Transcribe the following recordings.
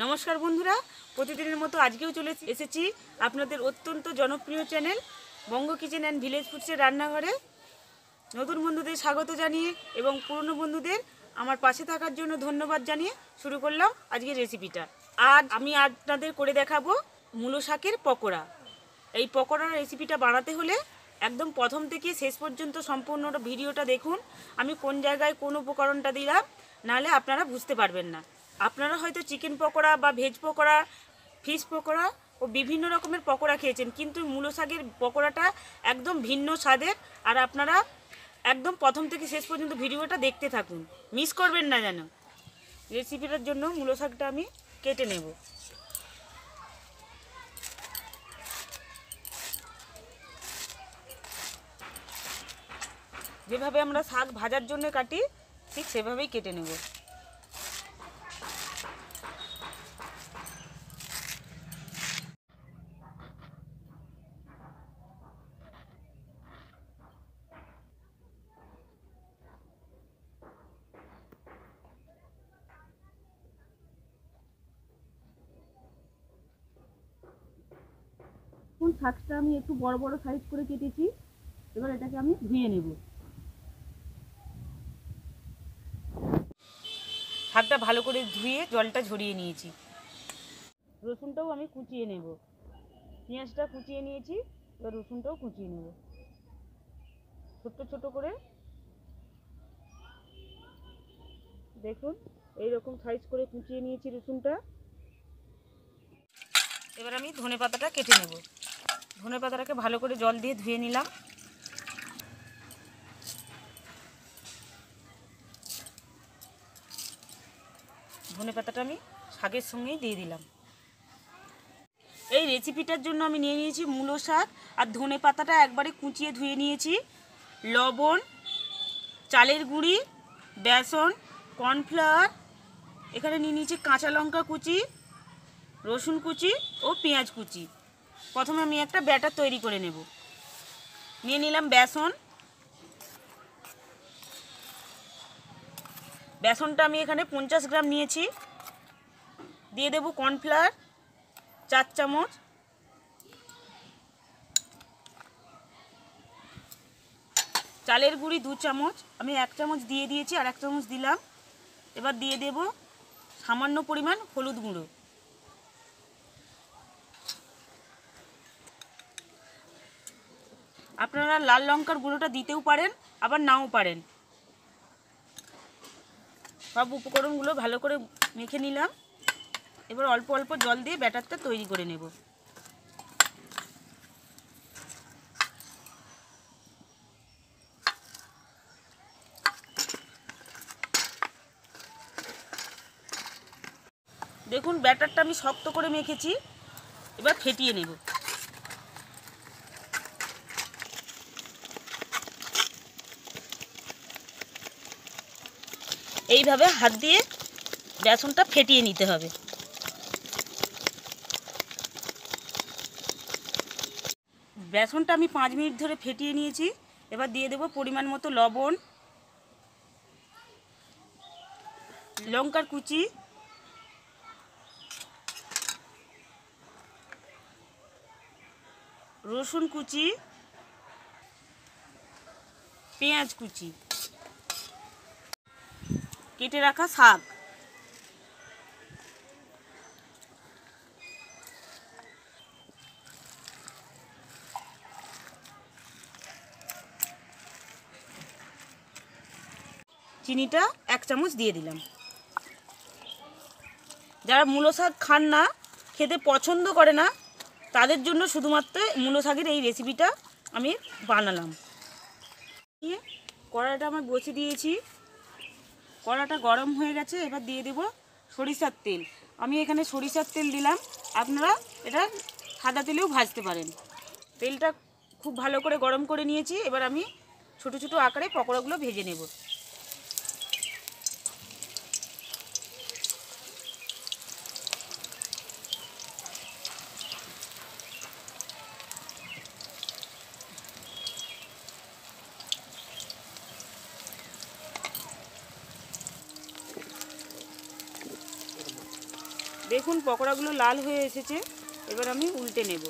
নমস্কার বন্ধুরা, প্রতিদিনের মতো আজকেও চলে এসেছি আপনাদের অত্যন্ত জনপ্রিয় channel Banga kitchen and village ফুডসের রান্নাঘরে। নতুন বন্ধুদের স্বাগত জানিয়ে এবং পুরনো বন্ধুদের আমার পাশে থাকার জন্য ধন্যবাদ জানিয়ে শুরু করলাম আজকের রেসিপিটা। আজ আমি আপনাদের করে দেখাবো মূলো শাকের পকোড়া। এই পকোড়ার রেসিপিটা বানাতে হলে একদম প্রথম থেকে শেষ পর্যন্ত সম্পূর্ণ ভিডিওটা দেখুন। আমি কোন জায়গায় কোন উপকরণটা দিলাম, নাহলে আপনারা বুঝতে পারবেন না। আপনারা হয়তো চিকেন পকোড়া বা ভেজ পকোড়া, ফিশ পকোড়া ও বিভিন্ন রকমের পকোড়া খেয়েছেন, কিন্তু মূলো শাকের পকোড়াটা একদম ভিন্ন স্বাদের। আর আপনারা একদম প্রথম থেকে শেষ পর্যন্ত ভিডিওটা দেখতে থাকুন, মিস করবেন না যেন। রেসিপিটার জন্য মূলো শাকটা আমি কেটে নেব। যেভাবে আমরা শাক ভাজার জন্য কাটি ঠিক সেভাবেই কেটে নেব। শাকটা আমি একটু বড় বড় সাইজ করে কেটেছি। এবার এটাকে আমি ধুয়ে নেব। শাকটা ভালো করে ধুয়ে জলটা ঝরিয়ে নিয়েছি। রসুনটাও আমি কুচিয়ে নেব। পেঁয়াজটা কুচিয়ে নিয়েছি, এবার রসুনটাও কুচিয়ে নেব ছোট্ট ছোট করে। দেখুন এইরকম সাইজ করে কুচিয়ে নিয়েছি রসুনটা। এবার আমি ধনে পাতাটা কেটে নেব। ধনে পাতাটাকে ভালো করে জল দিয়ে ধুয়ে নিলাম। ধনে পাতাটা আমি শাকের সঙ্গেই দিয়ে দিলাম। এই রেসিপিটার জন্য আমি নিয়ে নিয়েছি মূলো শাক আর ধনে পাতাটা একবারে কুচিয়ে ধুয়ে নিয়েছি, লবণ, চালের গুঁড়ি, বেসন, কর্নফ্লাওয়ার, এখানে নিয়ে নিয়েছি কাঁচা লঙ্কা কুচি, রসুন কুচি ও পেঁয়াজ কুচি। প্রথমে আমি একটা ব্যাটার তৈরি করে নেব। নিয়ে নিলাম বেসন। বেসনটা আমি এখানে 50 গ্রাম নিয়েছি। দিয়ে দেব কর্নফ্লাওয়ার 4 চামচ, চালের গুঁড়ি 2 চামচ, আমি 1 চামচ দিয়ে দিয়েছি আর 1 চামচ দিলাম। এবার দিয়ে দেব সামান্য পরিমাণ হলুদ গুঁড়ো। আপনারা লাল লঙ্কার গুঁড়োটা দিতেও পারেন, আবার নাও পারেন। সব উপকরণগুলো ভালো করে মেখে নিলাম। এবার অল্প অল্প জল দিয়ে ব্যাটারটা তৈরি করে নেব। দেখুন ব্যাটারটা আমি শক্ত করে মেখেছি, এবার ফেটিয়ে নেব। এইভাবে হাত দিয়ে বেসনটা ফেটিয়ে নিতে হবে। বেসনটা আমি 5 মিনিট ধরে ফেটিয়ে নিয়েছি। এবার দিয়ে দেব পরিমাণ মতো লবণ, লঙ্কার কুচি, রসুন কুচি, পেঁয়াজ কুচি, কেটে রাখা শাক, চিনিটা 1 চামচ দিয়ে দিলাম। যারা মূলো শাক খান না, খেতে পছন্দ করে না, তাদের জন্য শুধুমাত্র মূলো শাকের এই রেসিপিটা আমি বানালাম। কড়াইটা আমার বসিয়ে দিয়েছি, কড়াটা গরম হয়ে গেছে। এবার দিয়ে দেব সরিষার তেল। আমি এখানে সরিষার তেল দিলাম, আপনারা এটা সাদা তেলেও ভাজতে পারেন। তেলটা খুব ভালো করে গরম করে নিয়েছি। এবার আমি ছোট ছোট আকারে পকোড়াগুলো ভেজে নেব। দেখুন পকোড়াগুলো লাল হয়ে এসেছে, এবার আমি উল্টে নেব।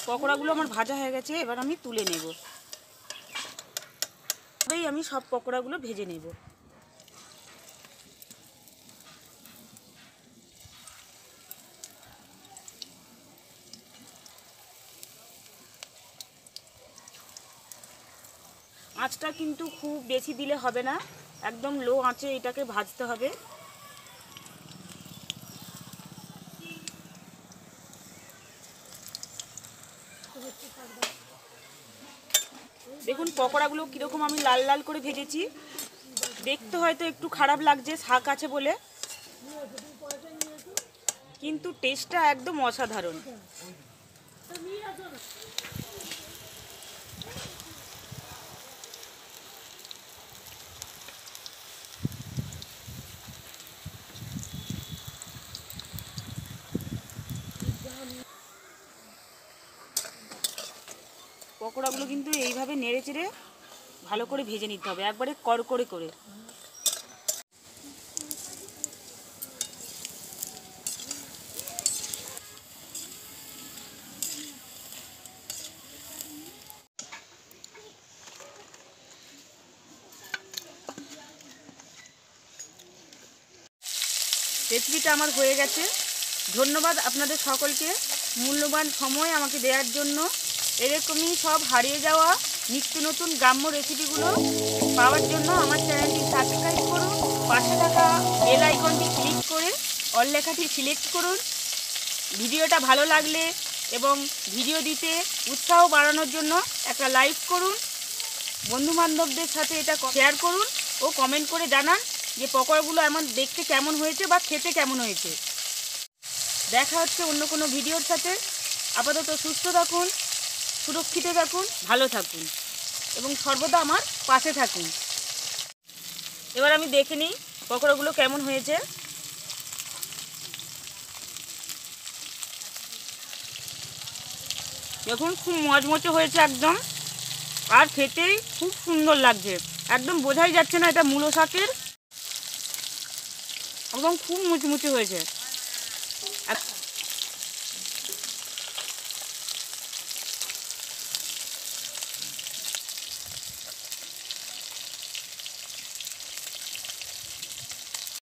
পকোড়াগুলো আমার ভাজা হয়ে গেছে, এবার আমি তুলে নেব। তবেই আমি সব পকোড়াগুলো ভেজে নেব। আঁচটা কিন্তু খুব বেশি দিলে হবে না, একদম লো আঁচে এটাকে ভাজতে হবে। দেখুন পকোড়াগুলো কীরকম আমি লাল লাল করে ভেজেছি। দেখতে হয়তো একটু খারাপ লাগছে শাক আছে বলে, কিন্তু টেস্টটা একদম অসাধারণ। পকোড়াগুলো কিন্তু এইভাবে নেড়ে চেড়ে ভালো করে ভেজে নিতে হবে, একবারে কড়কড়ে করে। রেসিপিটা আমার হয়ে গেছে। ধন্যবাদ আপনাদের সকলকে মূল্যবান সময় আমাকে দেওয়ার জন্য। এরকমই সব হারিয়ে যাওয়া নিত্য নতুন গ্রাম্য রেসিপিগুলো পাওয়ার জন্য আমার চ্যানেলটি সাবস্ক্রাইব করুন, পাশে থাকা বেল আইকনটি ক্লিক করে অল লেখাটি সিলেক্ট করুন। ভিডিওটা ভালো লাগলে এবং ভিডিও দিতে উৎসাহ বাড়ানোর জন্য একটা লাইক করুন। বন্ধুবান্ধবদের সাথে এটা শেয়ার করুন ও কমেন্ট করে জানান যে পকোড়াগুলো আমার দেখতে কেমন হয়েছে বা খেতে কেমন হয়েছে। দেখা হচ্ছে অন্য কোনো ভিডিওর সাথে। আপাতত সুস্থ থাকুন, সুরক্ষিত থাকুন, ভালো থাকুন এবং সর্বদা আমার পাশে থাকুন। এবার আমি দেখে নিই পকোড়াগুলো কেমন হয়েছে। দেখুন খুব মচমচে হয়েছে একদম, আর খেতেই খুব সুন্দর লাগছে। একদম বোঝাই যাচ্ছে না এটা মূলো শাকের, একদম খুব মুচমুচে হয়েছে।